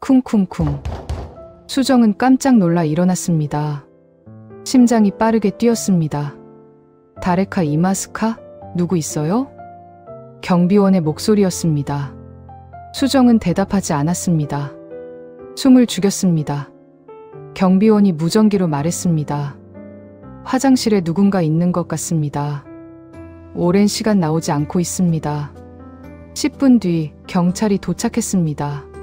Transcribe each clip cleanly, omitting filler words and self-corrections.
쿵쿵쿵. 수정은 깜짝 놀라 일어났습니다. 심장이 빠르게 뛰었습니다. 다레카 이마스카? 누구 있어요? 경비원의 목소리였습니다. 수정은 대답하지 않았습니다. 숨을 죽였습니다. 경비원이 무전기로 말했습니다. 화장실에 누군가 있는 것 같습니다. 오랜 시간 나오지 않고 있습니다. 10분 뒤 경찰이 도착했습니다.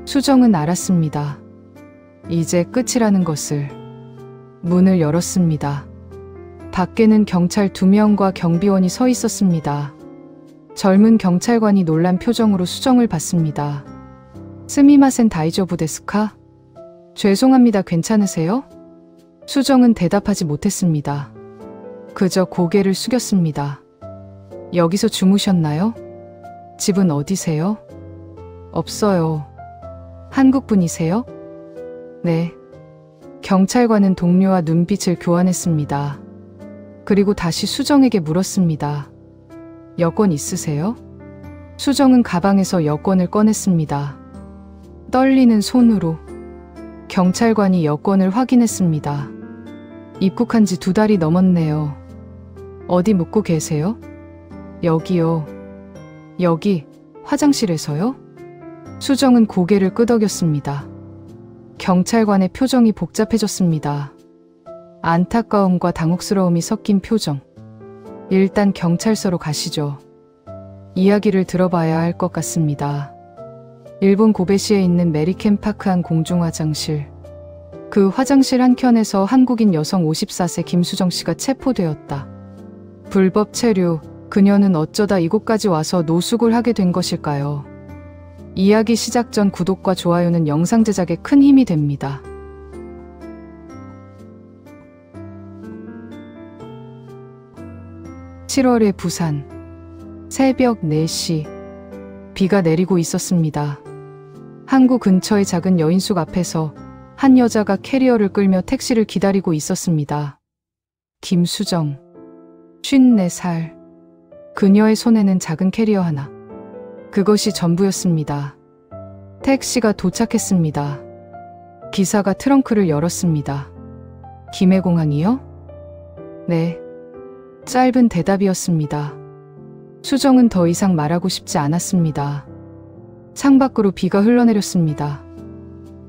수정은 알았습니다. 이제 끝이라는 것을. 문을 열었습니다. 밖에는 경찰 2명과 경비원이 서 있었습니다. 젊은 경찰관이 놀란 표정으로 수정을 봤습니다. 스미마센 다이조부 데스카? 죄송합니다. 괜찮으세요? 수정은 대답하지 못했습니다. 그저 고개를 숙였습니다. 여기서 주무셨나요? 집은 어디세요? 없어요. 한국 분이세요? 네. 경찰관은 동료와 눈빛을 교환했습니다. 그리고 다시 수정에게 물었습니다. 여권 있으세요? 수정은 가방에서 여권을 꺼냈습니다. 떨리는 손으로 경찰관이 여권을 확인했습니다. 입국한 지 2달이 넘었네요. 어디 묵고 계세요? 여기요. 여기 화장실에서요? 수정은 고개를 끄덕였습니다. 경찰관의 표정이 복잡해졌습니다. 안타까움과 당혹스러움이 섞인 표정. 일단 경찰서로 가시죠. 이야기를 들어봐야 할 것 같습니다. 일본 고베시에 있는 메리켄 파크한 공중화장실. 그 화장실 한켠에서 한국인 여성 54세 김수정 씨가 체포되었다. 불법 체류, 그녀는 어쩌다 이곳까지 와서 노숙을 하게 된 것일까요? 이야기 시작 전 구독과 좋아요는 영상 제작에 큰 힘이 됩니다. (7월의) 부산. 새벽 4시. 비가 내리고 있었습니다. 항구 근처의 작은 여인숙 앞에서 한 여자가 캐리어를 끌며 택시를 기다리고 있었습니다. 김수정. 54살. 그녀의 손에는 작은 캐리어 하나. 그것이 전부였습니다. 택시가 도착했습니다. 기사가 트렁크를 열었습니다. 김해공항이요? 네. 짧은 대답이었습니다. 수정은 더 이상 말하고 싶지 않았습니다. 창밖으로 비가 흘러내렸습니다.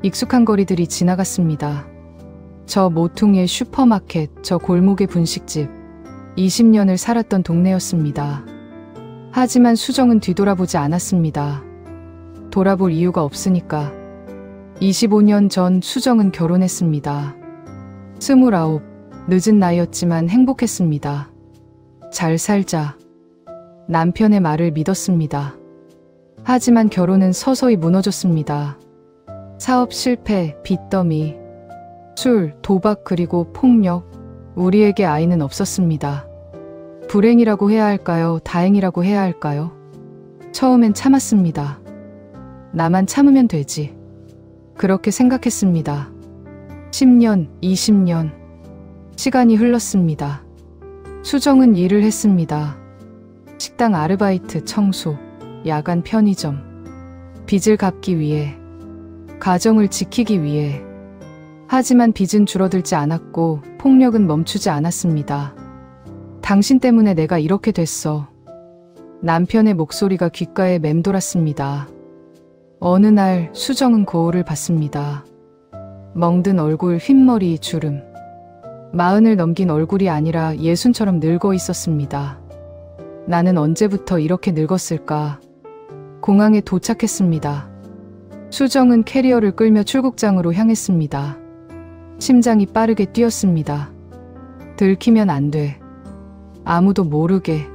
익숙한 거리들이 지나갔습니다. 저 모퉁이의 슈퍼마켓, 저 골목의 분식집. 20년을 살았던 동네였습니다. 하지만 수정은 뒤돌아보지 않았습니다. 돌아볼 이유가 없으니까. 25년 전 수정은 결혼했습니다. 29, 늦은 나이였지만 행복했습니다. 잘 살자. 남편의 말을 믿었습니다. 하지만 결혼은 서서히 무너졌습니다. 사업 실패, 빚더미, 술, 도박 그리고 폭력. 우리에게 아이는 없었습니다. 불행이라고 해야 할까요? 다행이라고 해야 할까요? 처음엔 참았습니다. 나만 참으면 되지. 그렇게 생각했습니다. 10년, 20년. 시간이 흘렀습니다. 수정은 일을 했습니다. 식당 아르바이트, 청소, 야간 편의점. 빚을 갚기 위해, 가정을 지키기 위해. 하지만 빚은 줄어들지 않았고 폭력은 멈추지 않았습니다. 당신 때문에 내가 이렇게 됐어. 남편의 목소리가 귓가에 맴돌았습니다. 어느 날 수정은 거울을 봤습니다. 멍든 얼굴, 흰머리, 주름. 40을 넘긴 얼굴이 아니라 60처럼 늙어 있었습니다. 나는 언제부터 이렇게 늙었을까? 공항에 도착했습니다. 수정은 캐리어를 끌며 출국장으로 향했습니다. 심장이 빠르게 뛰었습니다. 들키면 안 돼. 아무도 모르게.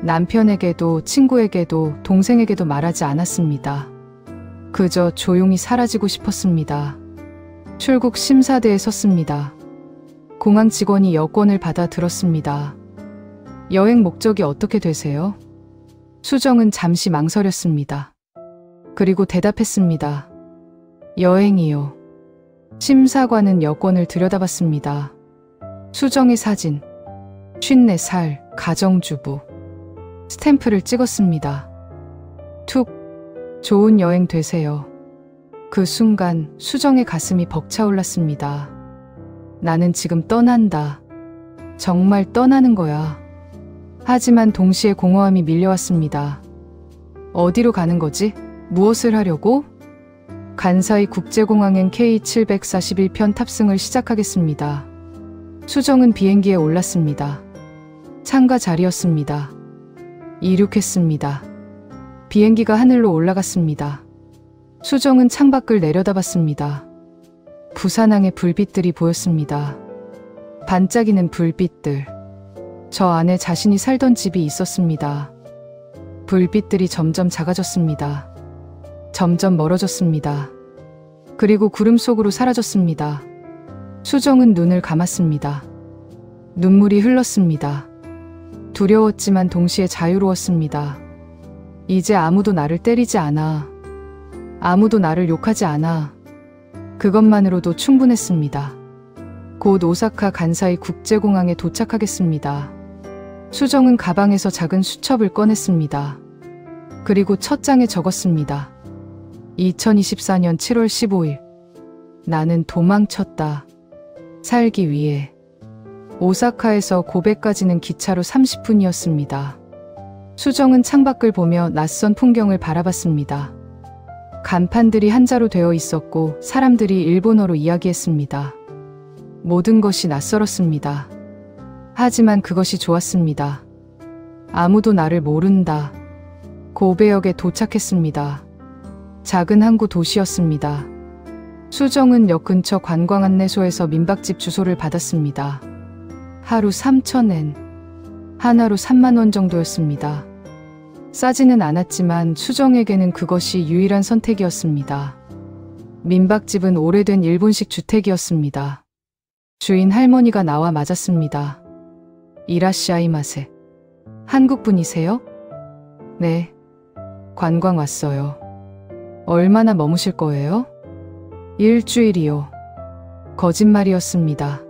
남편에게도 친구에게도 동생에게도 말하지 않았습니다. 그저 조용히 사라지고 싶었습니다. 출국 심사대에 섰습니다. 공항 직원이 여권을 받아 들었습니다. 여행 목적이 어떻게 되세요? 수정은 잠시 망설였습니다. 그리고 대답했습니다. 여행이요. 심사관은 여권을 들여다봤습니다. 수정의 사진. 54살, 가정주부. 스탬프를 찍었습니다. 툭. 좋은 여행 되세요. 그 순간 수정의 가슴이 벅차올랐습니다. 나는 지금 떠난다. 정말 떠나는 거야. 하지만 동시에 공허함이 밀려왔습니다. 어디로 가는 거지? 무엇을 하려고? 간사이 국제공항행 K741편 탑승을 시작하겠습니다. 수정은 비행기에 올랐습니다. 창가 자리였습니다. 이륙했습니다. 비행기가 하늘로 올라갔습니다. 수정은 창밖을 내려다봤습니다. 부산항의 불빛들이 보였습니다. 반짝이는 불빛들. 저 안에 자신이 살던 집이 있었습니다. 불빛들이 점점 작아졌습니다. 점점 멀어졌습니다. 그리고 구름 속으로 사라졌습니다. 수정은 눈을 감았습니다. 눈물이 흘렀습니다. 두려웠지만 동시에 자유로웠습니다. 이제 아무도 나를 때리지 않아. 아무도 나를 욕하지 않아. 그것만으로도 충분했습니다. 곧 오사카 간사이 국제공항에 도착하겠습니다. 수정은 가방에서 작은 수첩을 꺼냈습니다. 그리고 첫 장에 적었습니다. 2024년 7월 15일. 나는 도망쳤다. 살기 위해. 오사카에서 고베까지는 기차로 30분이었습니다. 수정은 창밖을 보며 낯선 풍경을 바라봤습니다. 간판들이 한자로 되어 있었고 사람들이 일본어로 이야기했습니다. 모든 것이 낯설었습니다. 하지만 그것이 좋았습니다. 아무도 나를 모른다. 고베역에 도착했습니다. 작은 항구 도시였습니다. 수정은 역 근처 관광 안내소에서 민박집 주소를 받았습니다. 하루 3,000엔, 하나로 3만 원 정도였습니다. 싸지는 않았지만 수정에게는 그것이 유일한 선택이었습니다. 민박집은 오래된 일본식 주택이었습니다. 주인 할머니가 나와 맞았습니다. 이라시아이마세. 한국분이세요? 네. 관광 왔어요. 얼마나 머무실 거예요? 일주일이요. 거짓말이었습니다.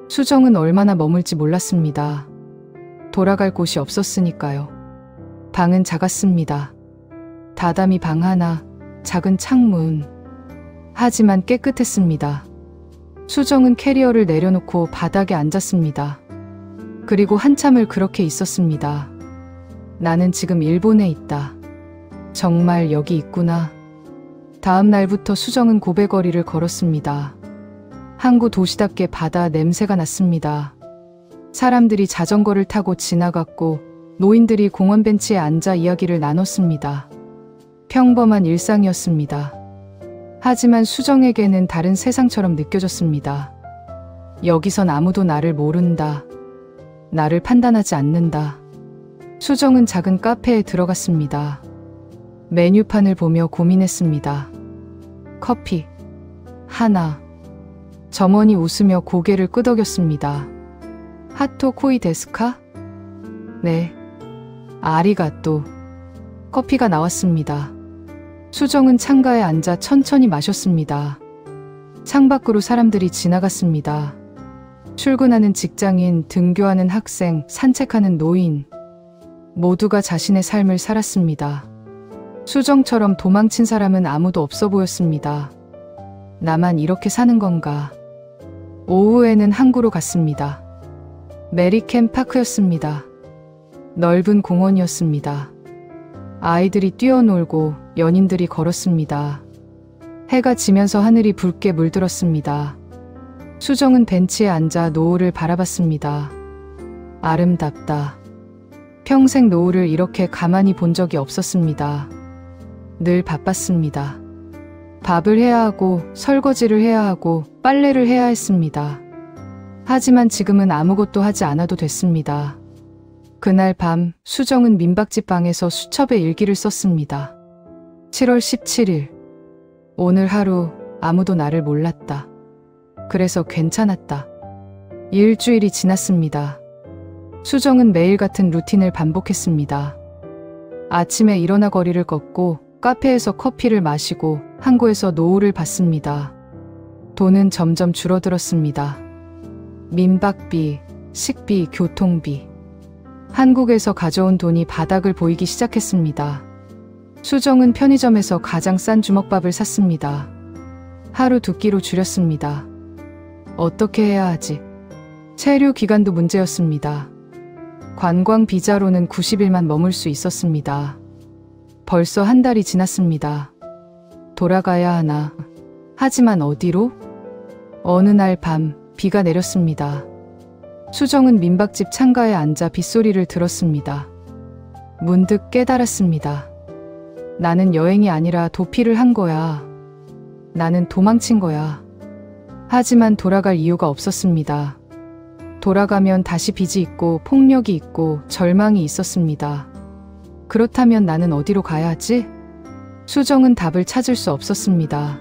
수정은 얼마나 머물지 몰랐습니다. 돌아갈 곳이 없었으니까요. 방은 작았습니다. 다다미 방 하나, 작은 창문. 하지만 깨끗했습니다. 수정은 캐리어를 내려놓고 바닥에 앉았습니다. 그리고 한참을 그렇게 있었습니다. 나는 지금 일본에 있다. 정말 여기 있구나. 다음 날부터 수정은 고베거리를 걸었습니다. 항구 도시답게 바다 냄새가 났습니다. 사람들이 자전거를 타고 지나갔고 노인들이 공원 벤치에 앉아 이야기를 나눴습니다. 평범한 일상이었습니다. 하지만 수정에게는 다른 세상처럼 느껴졌습니다. 여기선 아무도 나를 모른다. 나를 판단하지 않는다. 수정은 작은 카페에 들어갔습니다. 메뉴판을 보며 고민했습니다. 커피 하나. 점원이 웃으며 고개를 끄덕였습니다. 하토 코이 데스카? 네. 아리가또. 커피가 나왔습니다. 수정은 창가에 앉아 천천히 마셨습니다. 창밖으로 사람들이 지나갔습니다. 출근하는 직장인, 등교하는 학생, 산책하는 노인. 모두가 자신의 삶을 살았습니다. 수정처럼 도망친 사람은 아무도 없어 보였습니다. 나만 이렇게 사는 건가? 오후에는 항구로 갔습니다. 메리캠 파크였습니다. 넓은 공원이었습니다. 아이들이 뛰어놀고 연인들이 걸었습니다. 해가 지면서 하늘이 붉게 물들었습니다. 수정은 벤치에 앉아 노을을 바라봤습니다. 아름답다. 평생 노을을 이렇게 가만히 본 적이 없었습니다. 늘 바빴습니다. 밥을 해야 하고 설거지를 해야 하고 빨래를 해야 했습니다. 하지만 지금은 아무것도 하지 않아도 됐습니다. 그날 밤 수정은 민박집 방에서 수첩에 일기를 썼습니다. 7월 17일. 오늘 하루 아무도 나를 몰랐다. 그래서 괜찮았다. 일주일이 지났습니다. 수정은 매일 같은 루틴을 반복했습니다. 아침에 일어나 거리를 걷고 카페에서 커피를 마시고 항구에서 노을을 봤습니다. 돈은 점점 줄어들었습니다. 민박비, 식비, 교통비. 한국에서 가져온 돈이 바닥을 보이기 시작했습니다. 수정은 편의점에서 가장 싼 주먹밥을 샀습니다. 하루 2끼로 줄였습니다. 어떻게 해야 하지? 체류 기간도 문제였습니다. 관광 비자로는 90일만 머물 수 있었습니다. 벌써 한 달이 지났습니다. 돌아가야 하나. 하지만 어디로? 어느 날 밤 비가 내렸습니다. 수정은 민박집 창가에 앉아 빗소리를 들었습니다. 문득 깨달았습니다. 나는 여행이 아니라 도피를 한 거야. 나는 도망친 거야. 하지만 돌아갈 이유가 없었습니다. 돌아가면 다시 빚이 있고 폭력이 있고 절망이 있었습니다. 그렇다면 나는 어디로 가야 하지? 수정은 답을 찾을 수 없었습니다.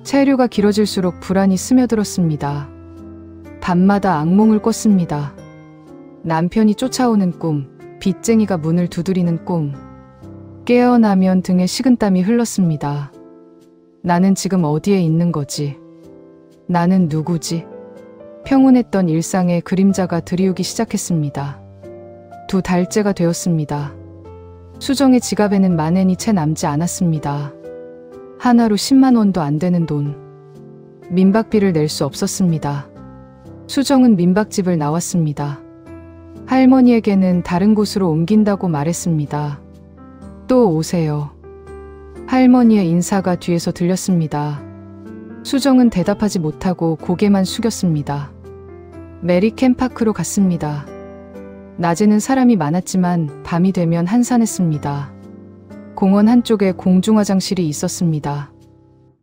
체류가 길어질수록 불안이 스며들었습니다. 밤마다 악몽을 꿨습니다. 남편이 쫓아오는 꿈, 빚쟁이가 문을 두드리는 꿈. 깨어나면 등에 식은땀이 흘렀습니다. 나는 지금 어디에 있는 거지? 나는 누구지? 평온했던 일상의 그림자가 드리우기 시작했습니다. 2달째가 되었습니다. 수정의 지갑에는 만엔이 채 남지 않았습니다. 하나로 10만 원도 안 되는 돈. 민박비를 낼 수 없었습니다. 수정은 민박집을 나왔습니다. 할머니에게는 다른 곳으로 옮긴다고 말했습니다. 또 오세요. 할머니의 인사가 뒤에서 들렸습니다. 수정은 대답하지 못하고 고개만 숙였습니다. 메리캠파크로 갔습니다. 낮에는 사람이 많았지만 밤이 되면 한산했습니다. 공원 한쪽에 공중화장실이 있었습니다.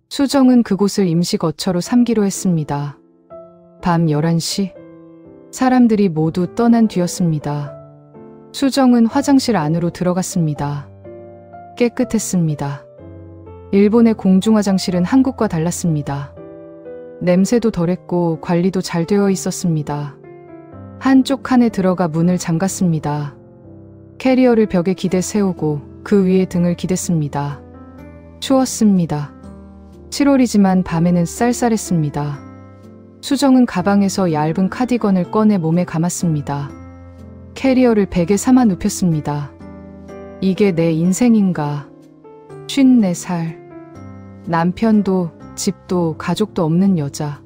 수정은 그곳을 임시 거처로 삼기로 했습니다. 밤 11시, 사람들이 모두 떠난 뒤였습니다. 수정은 화장실 안으로 들어갔습니다. 깨끗했습니다. 일본의 공중화장실은 한국과 달랐습니다. 냄새도 덜했고 관리도 잘 되어 있었습니다. 한쪽 칸에 들어가 문을 잠갔습니다. 캐리어를 벽에 기대 세우고 그 위에 등을 기댔습니다. 추웠습니다. 7월이지만 밤에는 쌀쌀했습니다. 수정은 가방에서 얇은 카디건을 꺼내 몸에 감았습니다. 캐리어를 베개 삼아 눕혔습니다. 이게 내 인생인가? 54살. 남편도 집도 가족도 없는 여자.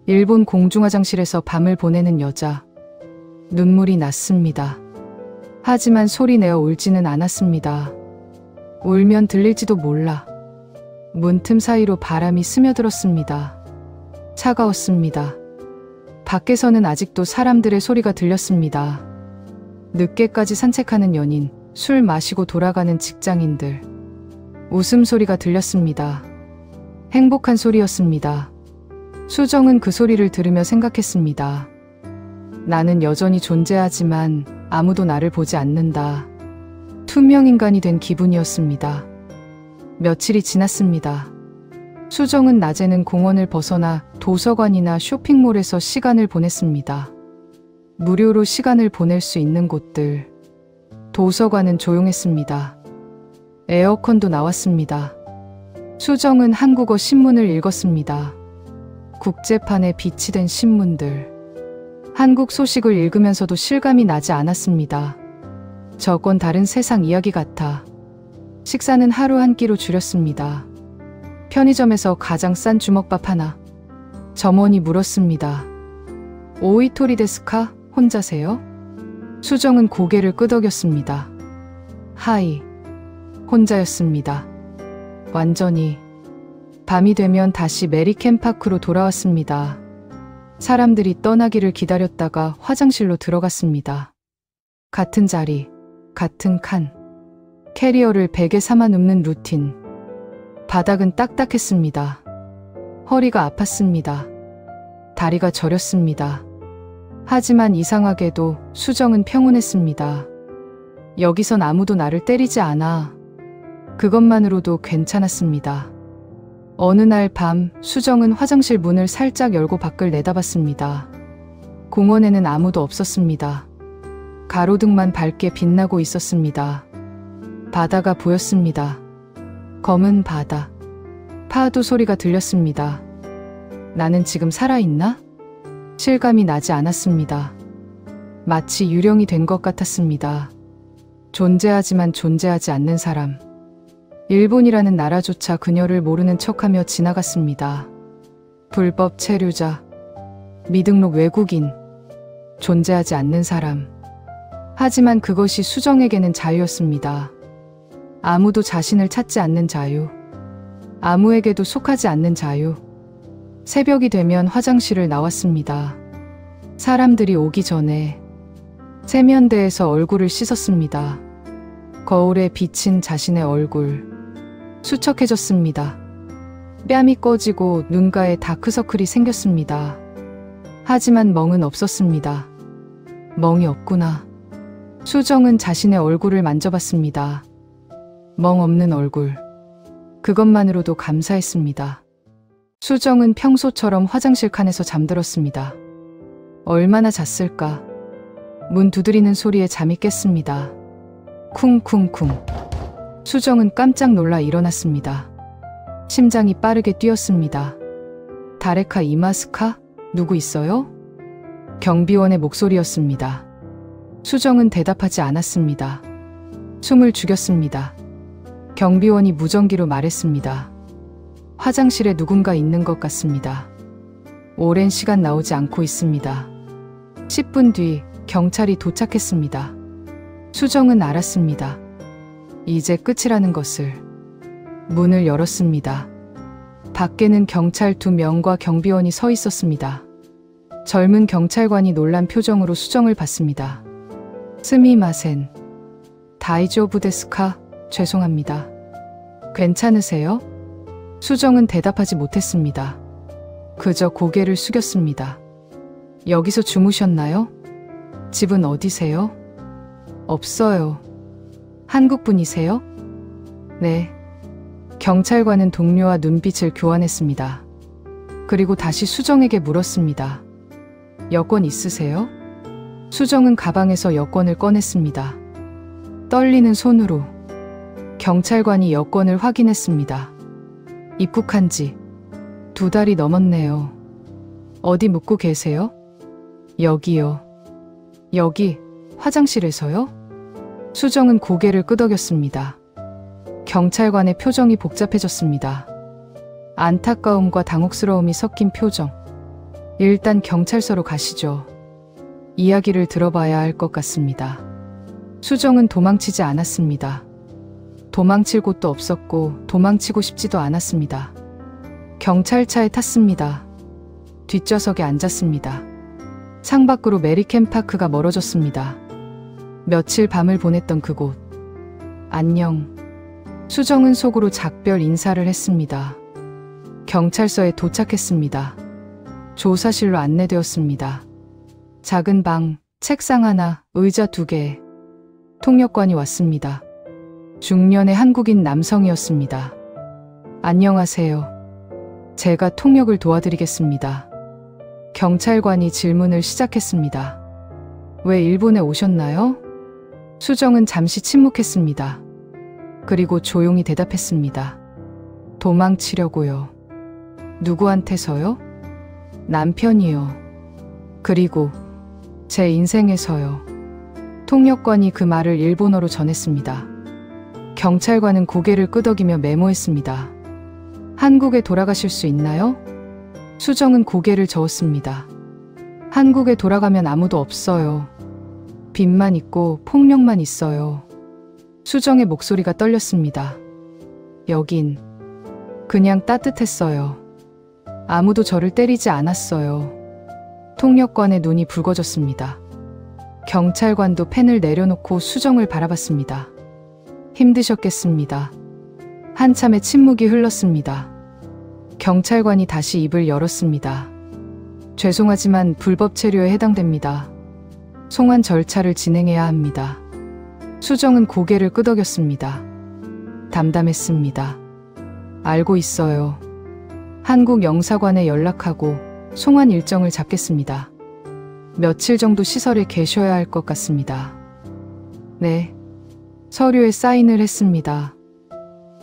일본 공중화장실에서 밤을 보내는 여자. 눈물이 났습니다. 하지만 소리 내어 울지는 않았습니다. 울면 들릴지도 몰라. 문틈 사이로 바람이 스며들었습니다. 차가웠습니다. 밖에서는 아직도 사람들의 소리가 들렸습니다. 늦게까지 산책하는 연인, 술 마시고 돌아가는 직장인들. 웃음소리가 들렸습니다. 행복한 소리였습니다. 수정은 그 소리를 들으며 생각했습니다. 나는 여전히 존재하지만 아무도 나를 보지 않는다. 투명인간이 된 기분이었습니다. 며칠이 지났습니다. 수정은 낮에는 공원을 벗어나 도서관이나 쇼핑몰에서 시간을 보냈습니다. 무료로 시간을 보낼 수 있는 곳들. 도서관은 조용했습니다. 에어컨도 나왔습니다. 수정은 한국어 신문을 읽었습니다. 국제판에 비치된 신문들. 한국 소식을 읽으면서도 실감이 나지 않았습니다. 저건 다른 세상 이야기 같아. 식사는 하루 한 끼로 줄였습니다. 편의점에서 가장 싼 주먹밥 하나. 점원이 물었습니다. 오이토리 데스카? 혼자세요? 수정은 고개를 끄덕였습니다. 하이. 혼자였습니다. 완전히. 밤이 되면 다시 메리캠파크로 돌아왔습니다. 사람들이 떠나기를 기다렸다가 화장실로 들어갔습니다. 같은 자리, 같은 칸. 캐리어를 베개 삼아 눕는 루틴. 바닥은 딱딱했습니다. 허리가 아팠습니다. 다리가 저렸습니다. 하지만 이상하게도 수정은 평온했습니다. 여기선 아무도 나를 때리지 않아. 그것만으로도 괜찮았습니다. 어느 날 밤 수정은 화장실 문을 살짝 열고 밖을 내다봤습니다. 공원에는 아무도 없었습니다. 가로등만 밝게 빛나고 있었습니다. 바다가 보였습니다. 검은 바다. 파도 소리가 들렸습니다. 나는 지금 살아있나? 실감이 나지 않았습니다. 마치 유령이 된 것 같았습니다. 존재하지만 존재하지 않는 사람. 일본이라는 나라조차 그녀를 모르는 척하며 지나갔습니다. 불법 체류자, 미등록 외국인, 존재하지 않는 사람. 하지만 그것이 수정에게는 자유였습니다. 아무도 자신을 찾지 않는 자유. 아무에게도 속하지 않는 자유. 새벽이 되면 화장실을 나왔습니다. 사람들이 오기 전에 세면대에서 얼굴을 씻었습니다. 거울에 비친 자신의 얼굴. 수척해졌습니다. 뺨이 꺼지고 눈가에 다크서클이 생겼습니다. 하지만 멍은 없었습니다. 멍이 없구나. 수정은 자신의 얼굴을 만져봤습니다. 멍 없는 얼굴. 그것만으로도 감사했습니다. 수정은 평소처럼 화장실 칸에서 잠들었습니다. 얼마나 잤을까. 문 두드리는 소리에 잠이 깼습니다. 쿵쿵쿵. 수정은 깜짝 놀라 일어났습니다. 심장이 빠르게 뛰었습니다. 다레카 이마스카? 누구 있어요? 경비원의 목소리였습니다. 수정은 대답하지 않았습니다. 숨을 죽였습니다. 경비원이 무전기로 말했습니다. 화장실에 누군가 있는 것 같습니다. 오랜 시간 나오지 않고 있습니다. 10분 뒤 경찰이 도착했습니다. 수정은 알았습니다. 이제 끝이라는 것을. 문을 열었습니다. 밖에는 경찰 2명과 경비원이 서 있었습니다. 젊은 경찰관이 놀란 표정으로 수정을 봤습니다. 스미마센. 다이조부 데스카? 죄송합니다. 괜찮으세요? 수정은 대답하지 못했습니다. 그저 고개를 숙였습니다. 여기서 주무셨나요? 집은 어디세요? 없어요. 한국 분이세요? 네. 경찰관은 동료와 눈빛을 교환했습니다. 그리고 다시 수정에게 물었습니다. 여권 있으세요? 수정은 가방에서 여권을 꺼냈습니다. 떨리는 손으로. 경찰관이 여권을 확인했습니다. 입국한 지 2달이 넘었네요. 어디 묵고 계세요? 여기요. 여기 화장실에서요? 수정은 고개를 끄덕였습니다. 경찰관의 표정이 복잡해졌습니다. 안타까움과 당혹스러움이 섞인 표정. 일단 경찰서로 가시죠. 이야기를 들어봐야 할 것 같습니다. 수정은 도망치지 않았습니다. 도망칠 곳도 없었고 도망치고 싶지도 않았습니다. 경찰차에 탔습니다. 뒷좌석에 앉았습니다. 창밖으로 메리캠 파크가 멀어졌습니다. 며칠 밤을 보냈던 그곳. 안녕. 수정은 속으로 작별 인사를 했습니다. 경찰서에 도착했습니다. 조사실로 안내되었습니다. 작은 방, 책상 하나, 의자 2개. 통역관이 왔습니다. 중년의 한국인 남성이었습니다. 안녕하세요. 제가 통역을 도와드리겠습니다. 경찰관이 질문을 시작했습니다. 왜 일본에 오셨나요? 수정은 잠시 침묵했습니다. 그리고 조용히 대답했습니다. 도망치려고요. 누구한테서요? 남편이요. 그리고 제 인생에서요. 통역관이 그 말을 일본어로 전했습니다. 경찰관은 고개를 끄덕이며 메모했습니다. 한국에 돌아가실 수 있나요? 수정은 고개를 저었습니다. 한국에 돌아가면 아무도 없어요. 빚만 있고 폭력만 있어요. 수정의 목소리가 떨렸습니다. 여긴 그냥 따뜻했어요. 아무도 저를 때리지 않았어요. 통역관의 눈이 붉어졌습니다. 경찰관도 펜을 내려놓고 수정을 바라봤습니다. 힘드셨겠습니다. 한참의 침묵이 흘렀습니다. 경찰관이 다시 입을 열었습니다. 죄송하지만 불법 체류에 해당됩니다. 송환 절차를 진행해야 합니다. 수정은 고개를 끄덕였습니다. 담담했습니다. 알고 있어요. 한국 영사관에 연락하고 송환 일정을 잡겠습니다. 며칠 정도 시설에 계셔야 할 것 같습니다. 네. 서류에 사인을 했습니다.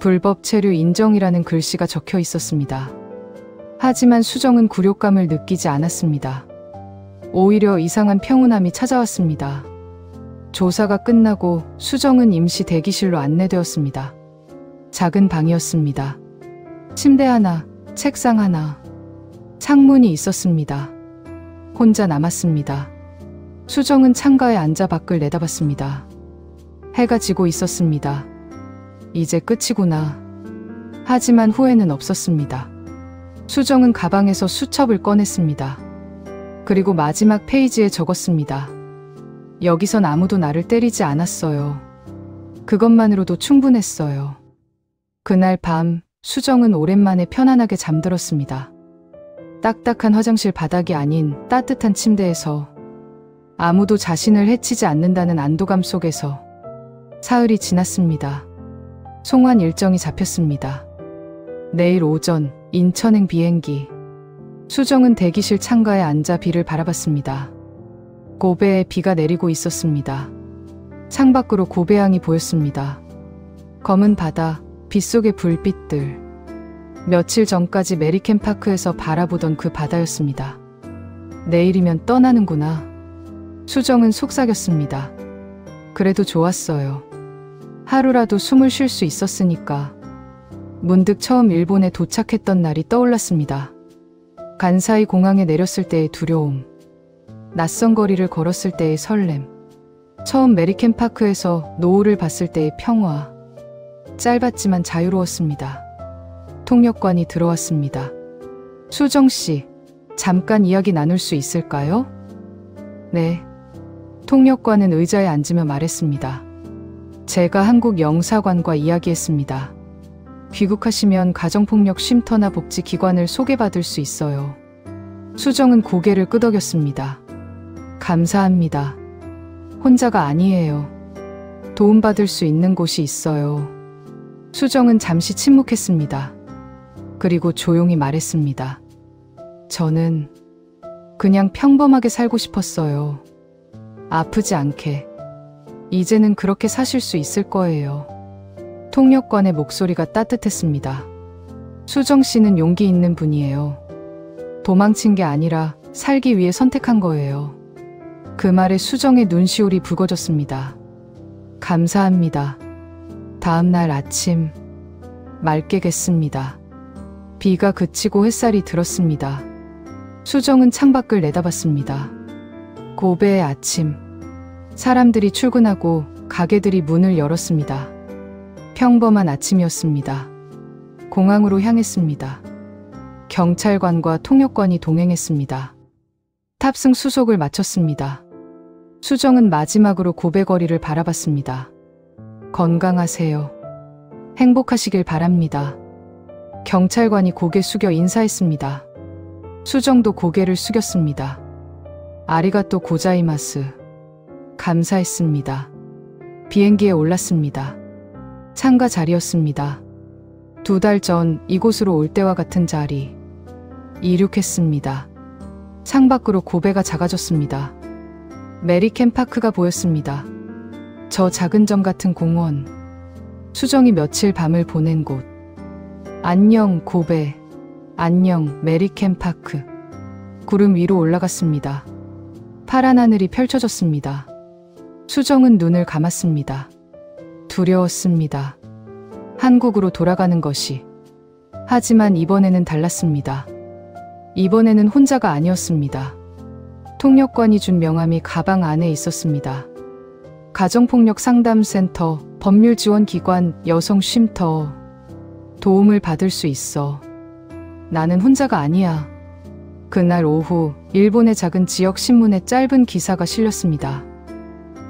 불법 체류 인정이라는 글씨가 적혀 있었습니다. 하지만 수정은 굴욕감을 느끼지 않았습니다. 오히려 이상한 평온함이 찾아왔습니다. 조사가 끝나고 수정은 임시 대기실로 안내되었습니다. 작은 방이었습니다. 침대 하나, 책상 하나, 창문이 있었습니다. 혼자 남았습니다. 수정은 창가에 앉아 밖을 내다봤습니다. 해가 지고 있었습니다. 이제 끝이구나. 하지만 후회는 없었습니다. 수정은 가방에서 수첩을 꺼냈습니다. 그리고 마지막 페이지에 적었습니다. 여기선 아무도 나를 때리지 않았어요. 그것만으로도 충분했어요. 그날 밤 수정은 오랜만에 편안하게 잠들었습니다. 딱딱한 화장실 바닥이 아닌 따뜻한 침대에서 아무도 자신을 해치지 않는다는 안도감 속에서 사흘이 지났습니다. 송환 일정이 잡혔습니다. 내일 오전 인천행 비행기. 수정은 대기실 창가에 앉아 비를 바라봤습니다. 고베에 비가 내리고 있었습니다. 창밖으로 고베항이 보였습니다. 검은 바다, 빗속의 불빛들. 며칠 전까지 메리켄 파크에서 바라보던 그 바다였습니다. 내일이면 떠나는구나. 수정은 속삭였습니다. 그래도 좋았어요. 하루라도 숨을 쉴 수 있었으니까. 문득 처음 일본에 도착했던 날이 떠올랐습니다. 간사이 공항에 내렸을 때의 두려움, 낯선 거리를 걸었을 때의 설렘, 처음 메리켄 파크에서 노을을 봤을 때의 평화. 짧았지만 자유로웠습니다. 통역관이 들어왔습니다. 수정씨, 잠깐 이야기 나눌 수 있을까요? 네. 통역관은 의자에 앉으며 말했습니다. 제가 한국 영사관과 이야기했습니다. 귀국하시면 가정폭력 쉼터나 복지기관을 소개받을 수 있어요. 수정은 고개를 끄덕였습니다. 감사합니다. 혼자가 아니에요. 도움받을 수 있는 곳이 있어요. 수정은 잠시 침묵했습니다. 그리고 조용히 말했습니다. 저는 그냥 평범하게 살고 싶었어요. 아프지 않게. 이제는 그렇게 사실 수 있을 거예요. 통역관의 목소리가 따뜻했습니다. 수정 씨는 용기 있는 분이에요. 도망친 게 아니라 살기 위해 선택한 거예요. 그 말에 수정의 눈시울이 붉어졌습니다. 감사합니다. 다음 날 아침, 맑게 겠습니다. 비가 그치고 햇살이 들었습니다. 수정은 창밖을 내다봤습니다. 고베의 아침. 사람들이 출근하고 가게들이 문을 열었습니다. 평범한 아침이었습니다. 공항으로 향했습니다. 경찰관과 통역관이 동행했습니다. 탑승 수속을 마쳤습니다. 수정은 마지막으로 고베 거리를 바라봤습니다. 건강하세요. 행복하시길 바랍니다. 경찰관이 고개 숙여 인사했습니다. 수정도 고개를 숙였습니다. 아리가또 고자이마스. 감사했습니다. 비행기에 올랐습니다. 창가 자리였습니다. 2달 전 이곳으로 올 때와 같은 자리. 이륙했습니다. 창밖으로 고베가 작아졌습니다. 메리켄 파크가 보였습니다. 저 작은 점 같은 공원. 수정이 며칠 밤을 보낸 곳. 안녕 고베. 안녕 메리켄 파크. 구름 위로 올라갔습니다. 파란 하늘이 펼쳐졌습니다. 수정은 눈을 감았습니다. 두려웠습니다. 한국으로 돌아가는 것이. 하지만 이번에는 달랐습니다. 이번에는 혼자가 아니었습니다. 통역관이 준 명함이 가방 안에 있었습니다. 가정폭력 상담센터, 법률지원기관, 여성쉼터. 도움을 받을 수 있어. 나는 혼자가 아니야. 그날 오후 일본의 작은 지역 신문에 짧은 기사가 실렸습니다.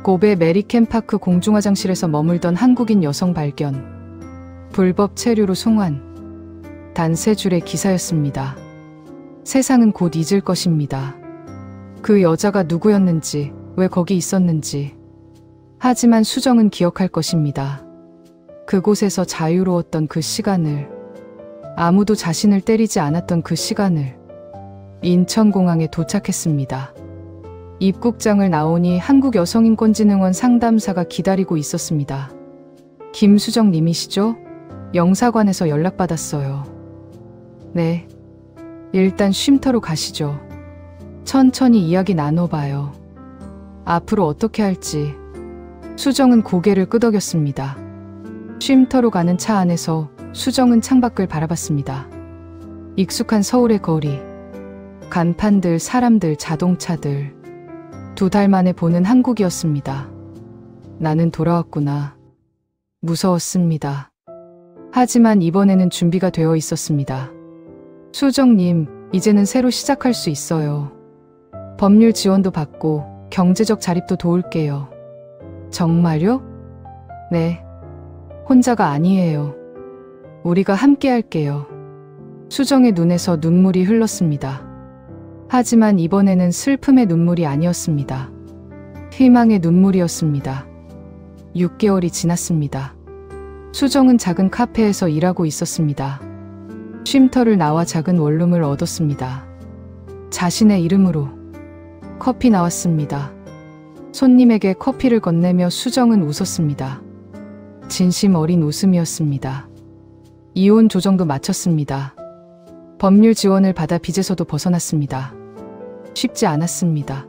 고베 메리켄 파크 공중화장실에서 머물던 한국인 여성 발견. 불법 체류로 송환. 단 3줄의 기사였습니다. 세상은 곧 잊을 것입니다. 그 여자가 누구였는지, 왜 거기 있었는지. 하지만 수정은 기억할 것입니다. 그곳에서 자유로웠던 그 시간을, 아무도 자신을 때리지 않았던 그 시간을. 인천공항에 도착했습니다. 입국장을 나오니 한국여성인권진흥원 상담사가 기다리고 있었습니다. 김수정 님이시죠? 영사관에서 연락받았어요. 네. 일단 쉼터로 가시죠. 천천히 이야기 나눠봐요. 앞으로 어떻게 할지. 수정은 고개를 끄덕였습니다. 쉼터로 가는 차 안에서 수정은 창밖을 바라봤습니다. 익숙한 서울의 거리, 간판들, 사람들, 자동차들. 2달 만에 보는 한국이었습니다. 나는 돌아왔구나. 무서웠습니다. 하지만 이번에는 준비가 되어 있었습니다. 수정님, 이제는 새로 시작할 수 있어요. 법률 지원도 받고 경제적 자립도 도울게요. 정말요? 네. 혼자가 아니에요. 우리가 함께 할게요. 수정의 눈에서 눈물이 흘렀습니다. 하지만 이번에는 슬픔의 눈물이 아니었습니다. 희망의 눈물이었습니다. 6개월이 지났습니다. 수정은 작은 카페에서 일하고 있었습니다. 쉼터를 나와 작은 원룸을 얻었습니다. 자신의 이름으로 커피 나왔습니다. 손님에게 커피를 건네며 수정은 웃었습니다. 진심 어린 웃음이었습니다. 이혼 조정도 마쳤습니다. 법률 지원을 받아 빚에서도 벗어났습니다. 쉽지 않았습니다.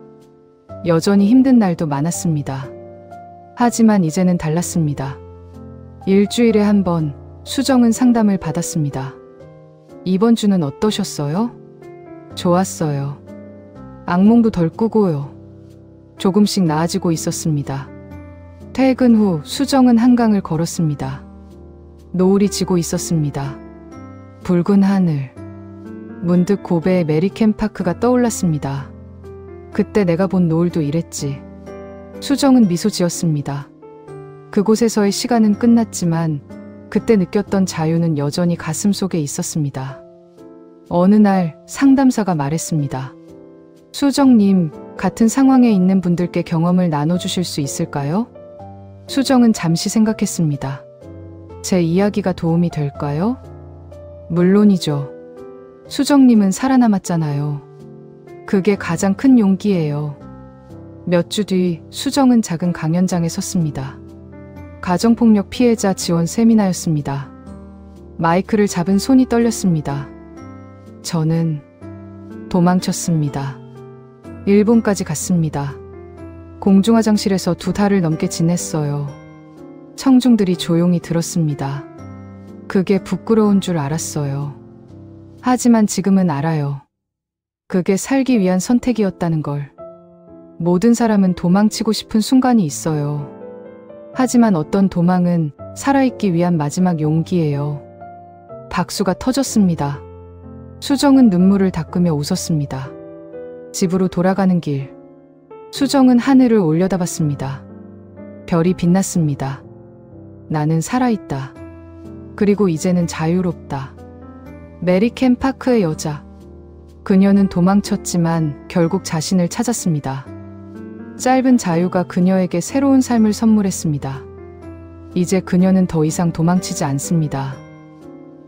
여전히 힘든 날도 많았습니다. 하지만 이제는 달랐습니다. 일주일에 한 번 수정은 상담을 받았습니다. 이번 주는 어떠셨어요? 좋았어요. 악몽도 덜 꾸고요. 조금씩 나아지고 있었습니다. 퇴근 후 수정은 한강을 걸었습니다. 노을이 지고 있었습니다. 붉은 하늘. 문득 고베의 메리캠 파크가 떠올랐습니다. 그때 내가 본 노을도 이랬지. 수정은 미소 지었습니다. 그곳에서의 시간은 끝났지만 그때 느꼈던 자유는 여전히 가슴속에 있었습니다. 어느 날 상담사가 말했습니다. 수정님, 같은 상황에 있는 분들께 경험을 나눠주실 수 있을까요? 수정은 잠시 생각했습니다. 제 이야기가 도움이 될까요? 물론이죠. 수정님은 살아남았잖아요. 그게 가장 큰 용기예요. 몇 주 뒤 수정은 작은 강연장에 섰습니다. 가정폭력 피해자 지원 세미나였습니다. 마이크를 잡은 손이 떨렸습니다. 저는 도망쳤습니다. 일본까지 갔습니다. 공중화장실에서 2달을 넘게 지냈어요. 청중들이 조용히 들었습니다. 그게 부끄러운 줄 알았어요. 하지만 지금은 알아요. 그게 살기 위한 선택이었다는 걸. 모든 사람은 도망치고 싶은 순간이 있어요. 하지만 어떤 도망은 살아있기 위한 마지막 용기예요. 박수가 터졌습니다. 수정은 눈물을 닦으며 웃었습니다. 집으로 돌아가는 길. 수정은 하늘을 올려다봤습니다. 별이 빛났습니다. 나는 살아있다. 그리고 이제는 자유롭다. 메리캠 파크의 여자. 그녀는 도망쳤지만 결국 자신을 찾았습니다. 짧은 자유가 그녀에게 새로운 삶을 선물했습니다. 이제 그녀는 더 이상 도망치지 않습니다.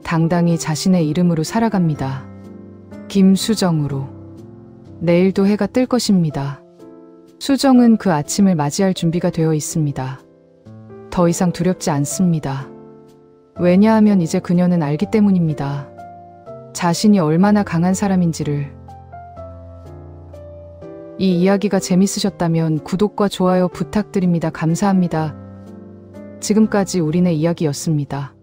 당당히 자신의 이름으로 살아갑니다. 김수정으로. 내일도 해가 뜰 것입니다. 수정은 그 아침을 맞이할 준비가 되어 있습니다. 더 이상 두렵지 않습니다. 왜냐하면 이제 그녀는 알기 때문입니다. 자신이 얼마나 강한 사람인지를. 이 이야기가 재밌으셨다면 구독과 좋아요 부탁드립니다. 감사합니다. 지금까지 우리네 이야기였습니다.